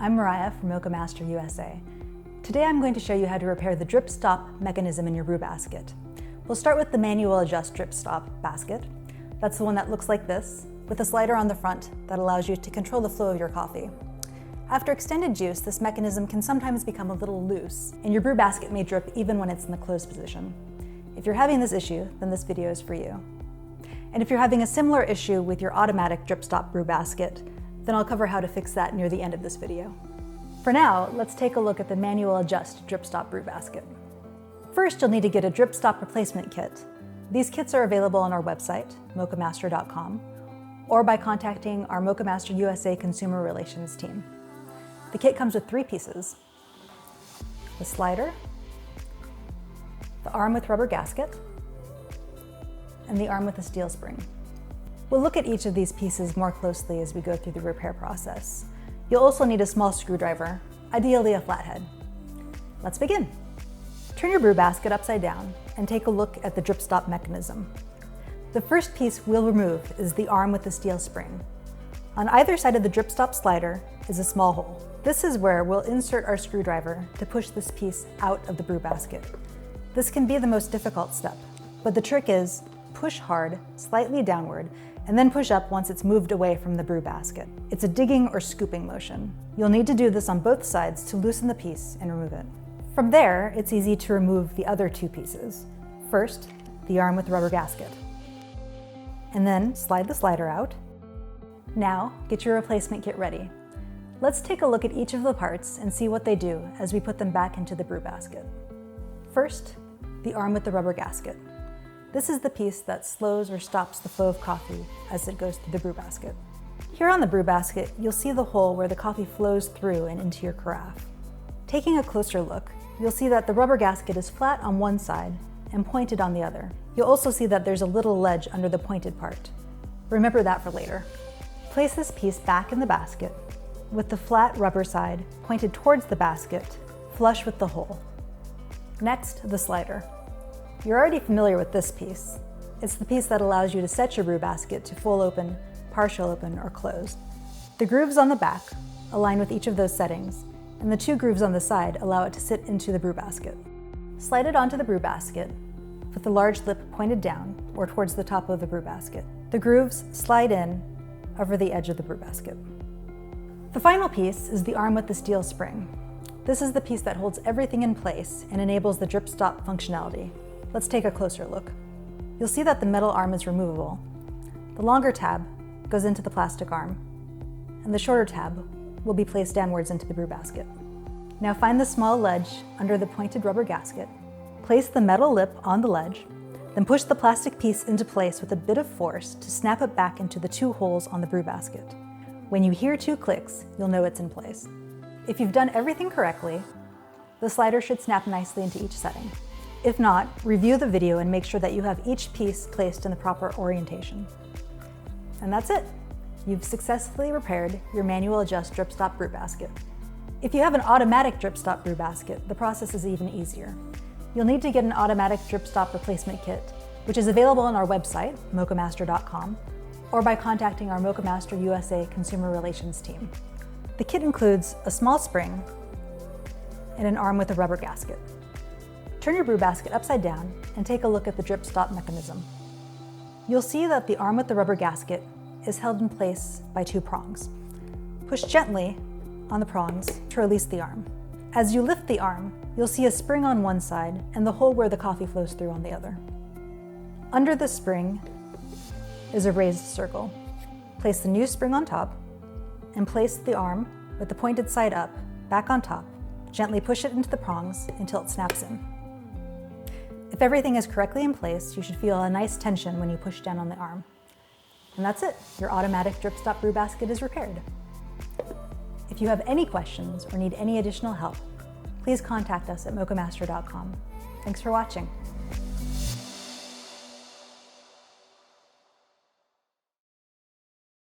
I'm Mariah from Moccamaster USA. Today I'm going to show you how to repair the drip stop mechanism in your brew basket. We'll start with the manual adjust drip stop basket. That's the one that looks like this, with a slider on the front that allows you to control the flow of your coffee. After extended juice, this mechanism can sometimes become a little loose, and your brew basket may drip even when it's in the closed position. If you're having this issue, then this video is for you. And if you're having a similar issue with your automatic drip stop brew basket, then I'll cover how to fix that near the end of this video. For now, let's take a look at the manual adjust drip stop brew basket. First, you'll need to get a drip stop replacement kit. These kits are available on our website, moccamaster.com, or by contacting our Moccamaster USA Consumer Relations team. The kit comes with 3 pieces: the slider, the arm with rubber gasket, and the arm with a steel spring. We'll look at each of these pieces more closely as we go through the repair process. You'll also need a small screwdriver, ideally a flathead. Let's begin. Turn your brew basket upside down and take a look at the drip stop mechanism. The first piece we'll remove is the arm with the steel spring. On either side of the drip stop slider is a small hole. This is where we'll insert our screwdriver to push this piece out of the brew basket. This can be the most difficult step, but the trick is push hard, slightly downward, and then push up once it's moved away from the brew basket. It's a digging or scooping motion. You'll need to do this on both sides to loosen the piece and remove it. From there, it's easy to remove the other 2 pieces. First, the arm with the rubber gasket. And then slide the slider out. Now, get your replacement kit ready. Let's take a look at each of the parts and see what they do as we put them back into the brew basket. First, the arm with the rubber gasket. This is the piece that slows or stops the flow of coffee as it goes through the brew basket. Here on the brew basket, you'll see the hole where the coffee flows through and into your carafe. Taking a closer look, you'll see that the rubber gasket is flat on one side and pointed on the other. You'll also see that there's a little ledge under the pointed part. Remember that for later. Place this piece back in the basket with the flat rubber side pointed towards the basket, flush with the hole. Next, the slider. You're already familiar with this piece. It's the piece that allows you to set your brew basket to full open, partial open, or closed. The grooves on the back align with each of those settings, and the 2 grooves on the side allow it to sit into the brew basket. Slide it onto the brew basket with the large lip pointed down or towards the top of the brew basket. The grooves slide in over the edge of the brew basket. The final piece is the arm with the steel spring. This is the piece that holds everything in place and enables the drip stop functionality. Let's take a closer look. You'll see that the metal arm is removable. The longer tab goes into the plastic arm, and the shorter tab will be placed downwards into the brew basket. Now find the small ledge under the pointed rubber gasket, place the metal lip on the ledge, then push the plastic piece into place with a bit of force to snap it back into the 2 holes on the brew basket. When you hear 2 clicks, you'll know it's in place. If you've done everything correctly, the slider should snap nicely into each setting. If not, review the video and make sure that you have each piece placed in the proper orientation. And that's it. You've successfully repaired your manual adjust drip stop brew basket. If you have an automatic drip stop brew basket, the process is even easier. You'll need to get an automatic drip stop replacement kit, which is available on our website, moccamaster.com, or by contacting our Moccamaster USA Consumer Relations team. The kit includes a small spring and an arm with a rubber gasket. Turn your brew basket upside down and take a look at the drip stop mechanism. You'll see that the arm with the rubber gasket is held in place by 2 prongs. Push gently on the prongs to release the arm. As you lift the arm, you'll see a spring on one side and the hole where the coffee flows through on the other. Under the spring is a raised circle. Place the new spring on top and place the arm with the pointed side up back on top. Gently push it into the prongs until it snaps in. If everything is correctly in place, you should feel a nice tension when you push down on the arm. And that's it. Your automatic drip stop brew basket is repaired. If you have any questions or need any additional help, please contact us at moccamaster.com. Thanks for watching.